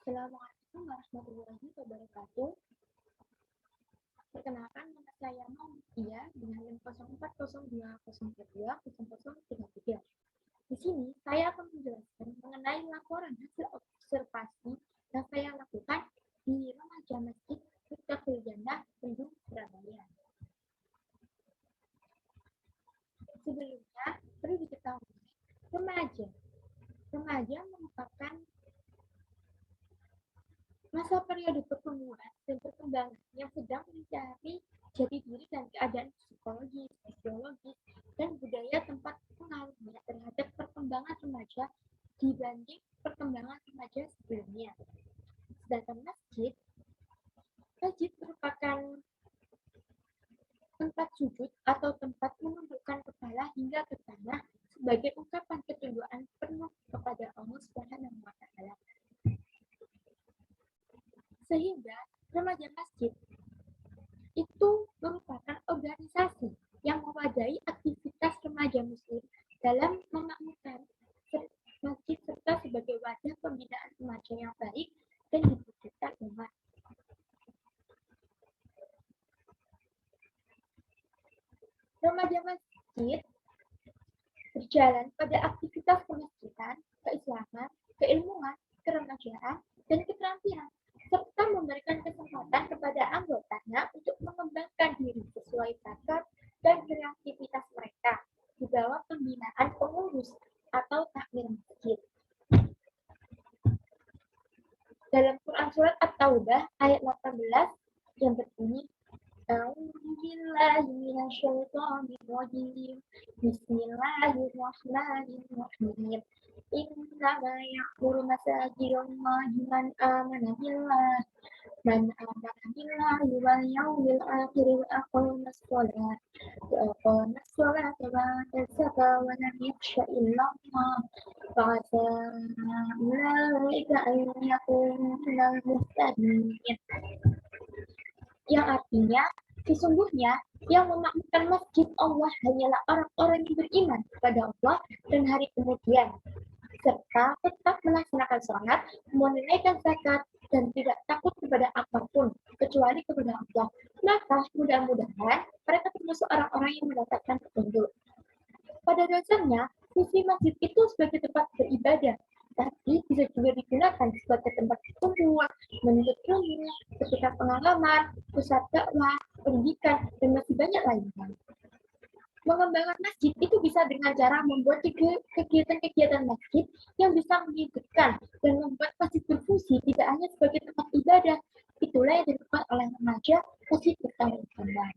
Assalamualaikum warahmatullahi wabarakatuh. Perkenalkan, nama saya Maulia dengan NIM 0402020033. Di sini saya akan menjelaskan mengenai laporan hasil observasi yang saya lakukan di Remaja Masjid Miftahul Jannah, Bandung, Surabaya. Sebelumnya, perlu diketahui, remaja merupakan masa periode pertumbuhan dan perkembangan yang sedang mencari jati diri dan keadaan psikologis, fisiologis, dan budaya tempat pengaruhnya terhadap perkembangan remaja dibanding perkembangan remaja sebelumnya. Sedangkan masjid merupakan tempat sujud atau tempat menundukkan kepala hingga ke tanah sebagai ungkapan ketundukan penuh kepada Allah Subhanahu wa Ta'ala. Sehingga remaja masjid itu merupakan organisasi yang mewadahi aktivitas remaja muslim dalam memakmurkan masjid serta sebagai wadah pembinaan remaja yang baik dan dibutuhkan umat. Remaja masjid berjalan pada aktivitas kemasjidan, keislaman, keilmuan, keremajaan, dan keterampilan, serta memberikan kesempatan kepada anggotanya untuk mengembangkan diri sesuai bakat dan kreativitas mereka di bawah pembinaan pengurus atau takmir masjid. Dalam Quran Surat At-Taubah ayat 18 yang berbunyi, Bismillahirrahmanirrahim. Innama ya'muru masajidallahi man amana billahi wal yawmil akhir wa aqama as-salata wa ata az-zakata wa lam yakhsha illa Allah fa'asa ulaika an yakunu minal muhtadin. Yang artinya, sesungguhnya yang memakmurkan masjid Allah hanyalah orang-orang yang beriman kepada Allah dan hari kemudian, serta tetap melaksanakan sholat, menunaikan zakat, dan tidak takut kepada apapun kecuali kepada Allah. Maka mudah-mudahan mereka termasuk orang-orang yang mendapatkan petunjuk. Pada dasarnya, fungsi masjid itu sebagai tempat beribadah, tapi bisa juga digunakan sebagai tempat berkumpul, menuntut ilmu, ketika pengalaman, pusat dakwah, pendidikan, dan masih banyak lainnya. Mengembangkan masjid itu bisa dengan cara membuat kegiatan-kegiatan masjid yang bisa menghidupkan dan membuat masjid berfungsi tidak hanya sebagai tempat ibadah. Itulah yang dilakukan oleh remaja masjid Miftahul Jannah.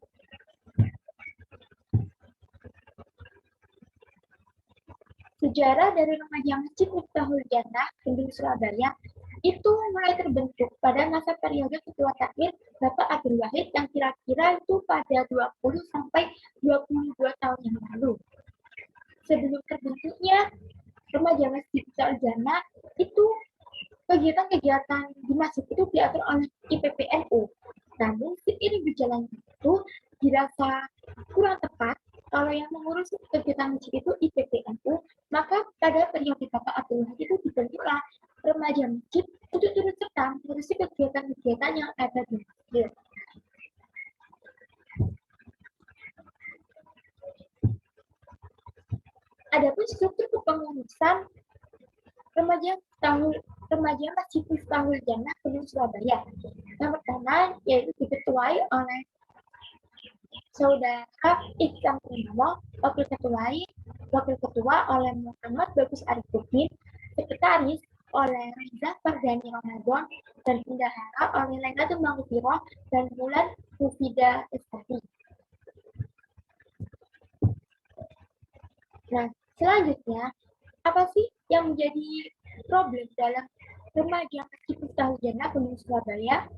Sejarah dari remaja masjid Miftahul Jannah, Bandung, Surabaya, itu mulai terbentuk pada masa periode ketua takmir Bapak Abdul Wahid yang kira-kira itu pada 20 sampai 22 tahun yang lalu. Sebelum terbentuknya remaja masjid Miftahul Jannah, itu kegiatan-kegiatan di masjid itu diatur oleh IPPNU. Namun seiring berjalannya itu dirasa kurang tepat kalau yang mengurus kegiatan masjid itu IPPNU, maka pada periode Bapak Abdul Wahid itu dibentuklah remaja masjid untuk turut serta mengurusi kegiatan-kegiatan yang ada di masjid. Adapun struktur kepengurusan remaja masjid Miftahul Jannah Bandung, Surabaya. Yang pertama yaitu diketuai oleh Saudara Iksan Purnomo, wakil ketua oleh Muhammad Bagus Arifudin, sekretaris oleh Reza Fardani Ramadan, dan bendahara oleh Lailatul Maghfirah dan Bulan Mufida Estari. Nah, selanjutnya, apa sih yang menjadi problem dalam remaja masjid Miftahul Jannah Bandung, Surabaya?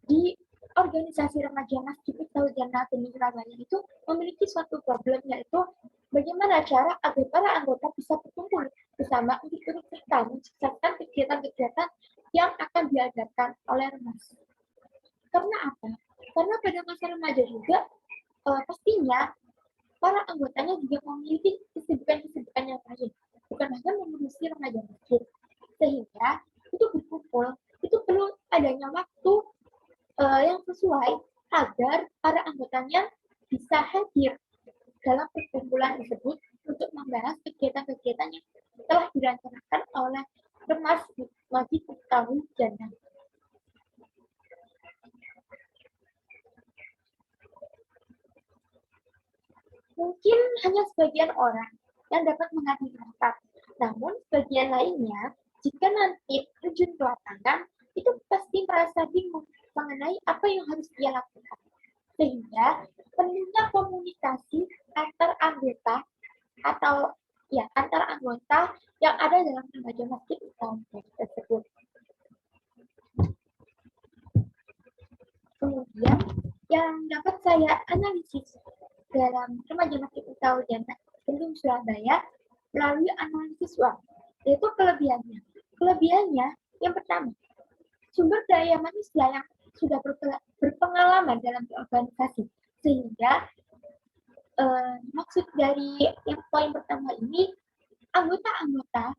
Di organisasi remaja masjid Miftahul Jannah Bandung, Surabaya itu memiliki suatu problem, yaitu bagaimana cara agar para anggota bisa berkumpul bersama untuk turut serta mensukseskan kegiatan-kegiatan yang akan diadakan oleh remaja. Karena apa? Karena pada masa remaja juga pastinya para anggotanya juga memiliki kesibukan-kesibukan yang lain, bukan hanya mengurusi remaja masjid. Sehingga untuk sesuai agar para anggotanya bisa hadir dalam perkumpulan tersebut untuk membahas kegiatan-kegiatan yang telah direncanakan oleh Remas Majid Miftahul Jannah. Mungkin hanya sebagian orang yang dapat menghadiri rapat, namun sebagian lainnya, jika nanti terjun ke lapangan, itu pasti merasa bingung mengenai apa yang harus dia lakukan. Sehingga perlunya komunikasi antar anggota atau antar anggota yang ada dalam remaja masjid tersebut. Kemudian yang dapat saya analisis dalam remaja masjid Miftahul Jannah Bandung Surabaya melalui analisis SWOT, yaitu kelebihannya. Kelebihannya yang pertama, sumber daya manusia yang sudah berpengalaman dalam berorganisasi, sehingga maksud dari yang poin pertama ini, anggota-anggota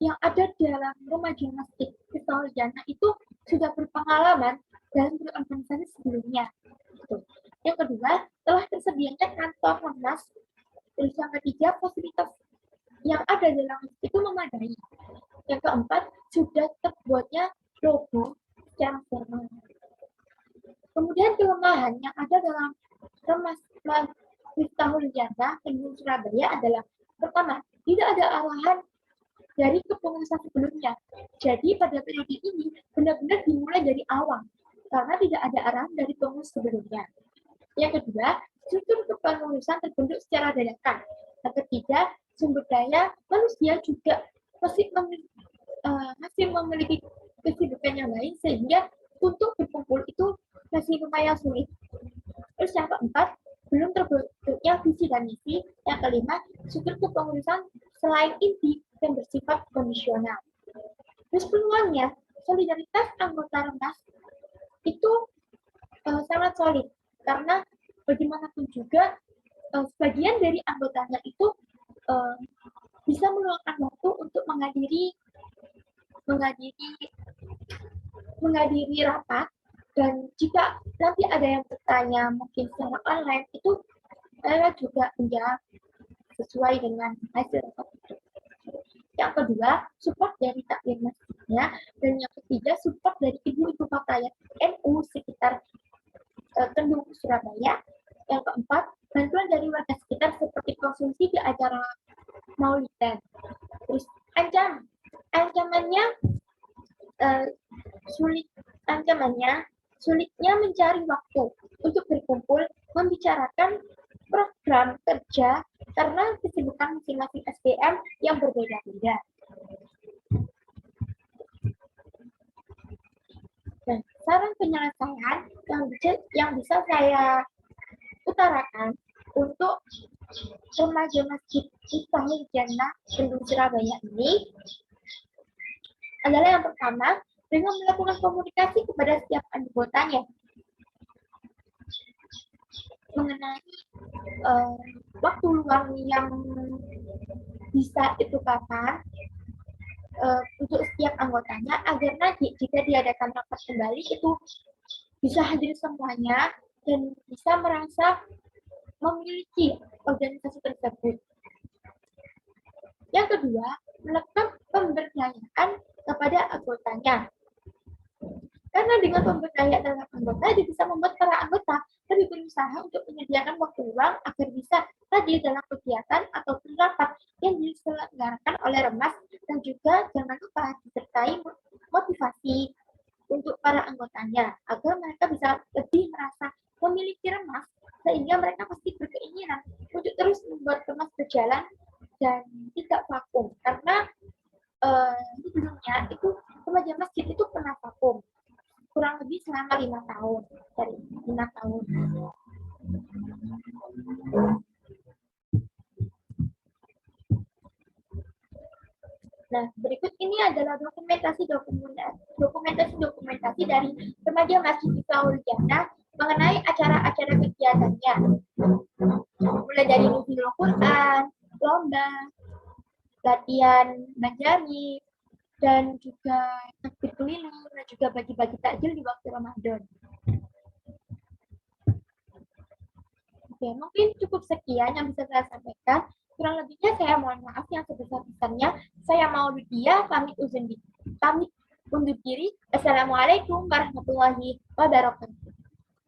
yang ada dalam remaja masjid Miftahul Jannah itu sudah berpengalaman dalam berorganisasi sebelumnya. Yang kedua, telah tersedianya kantor Remas. Terus yang ketiga, fasilitas yang ada dalam itu memadai. Yang keempat, sudah terbuatnya logo secara formal. Kemudian kelemahan yang ada dalam Remas Miftahul Jannah Bandung Surabaya adalah pertama, tidak ada arahan dari kepengurusan sebelumnya. Jadi pada periode ini benar-benar dimulai dari awal karena tidak ada arahan dari pengurus sebelumnya. Yang kedua, struktur kepengurusan terbentuk secara dadakan. Yang ketiga, sumber daya manusia juga masih memiliki kesibukan yang lain sehingga untuk berkumpul itu masih lumayan sulit. Terus yang keempat, belum terbentuknya visi dan misi. Yang kelima, struktur kepengurusan selain inti dan bersifat kondisional. Terus peluangnya, solidaritas anggota Remas itu sangat solid karena bagaimanapun juga sebagian dari anggotanya itu bisa meluangkan waktu untuk menghadiri rapat, dan jika nanti ada yang bertanya mungkin secara online itu saya juga menjawab sesuai dengan hasil rapat itu. Yang kedua, support dari takmir masjidnya, dan yang ketiga support dari ibu-ibu pakaian NU sekitar Bandung Surabaya. Yang keempat, bantuan dari warga sekitar seperti konsumsi di acara maulidan. Terus ancamannya sulitnya mencari waktu untuk berkumpul membicarakan program kerja karena kesibukan masing-masing SDM yang berbeda-beda. Dan saran penyelesaian yang bisa saya utarakan untuk remaja masjid Miftahul Jannah Bandung Surabaya ini adalah yang pertama, dengan melakukan komunikasi kepada setiap anggotanya mengenai waktu luang yang bisa itu kapan untuk setiap anggotanya agar nanti jika diadakan rapat kembali itu bisa hadir semuanya dan bisa merasa memiliki organisasi tersebut. Yang kedua, melakukan pemberdayaan kepada anggotanya. Karena dengan pemberdayaan terhadap anggota, dia bisa membuat para anggota lebih berusaha untuk menyediakan waktu luang agar bisa hadir dalam kegiatan atau rapat yang diselenggarakan oleh Remas, dan juga jangan lupa disertai motivasi untuk para anggotanya agar mereka bisa lebih merasa memiliki Remas, sehingga mereka pasti berkeinginan untuk terus membuat Remas berjalan dan tidak vakum. Karena sebelumnya itu remaja masjid itu pernah vakum kurang lebih selama 5 tahun, dari 5 tahun. Nah, berikut ini adalah dokumentasi dari remaja masjid Miftahul Jannah mengenai acara-acara kegiatannya. Mulai dari nuzul Quran, lomba, latihan menjadi, dan juga takbir keliling, dan juga bagi-bagi takjil di waktu Ramadan. Oke, mungkin cukup sekian yang bisa saya sampaikan. Kurang lebihnya saya mohon maaf yang sebesar-besarnya. Saya mau Lydia, pamit undur diri. Assalamualaikum warahmatullahi wabarakatuh.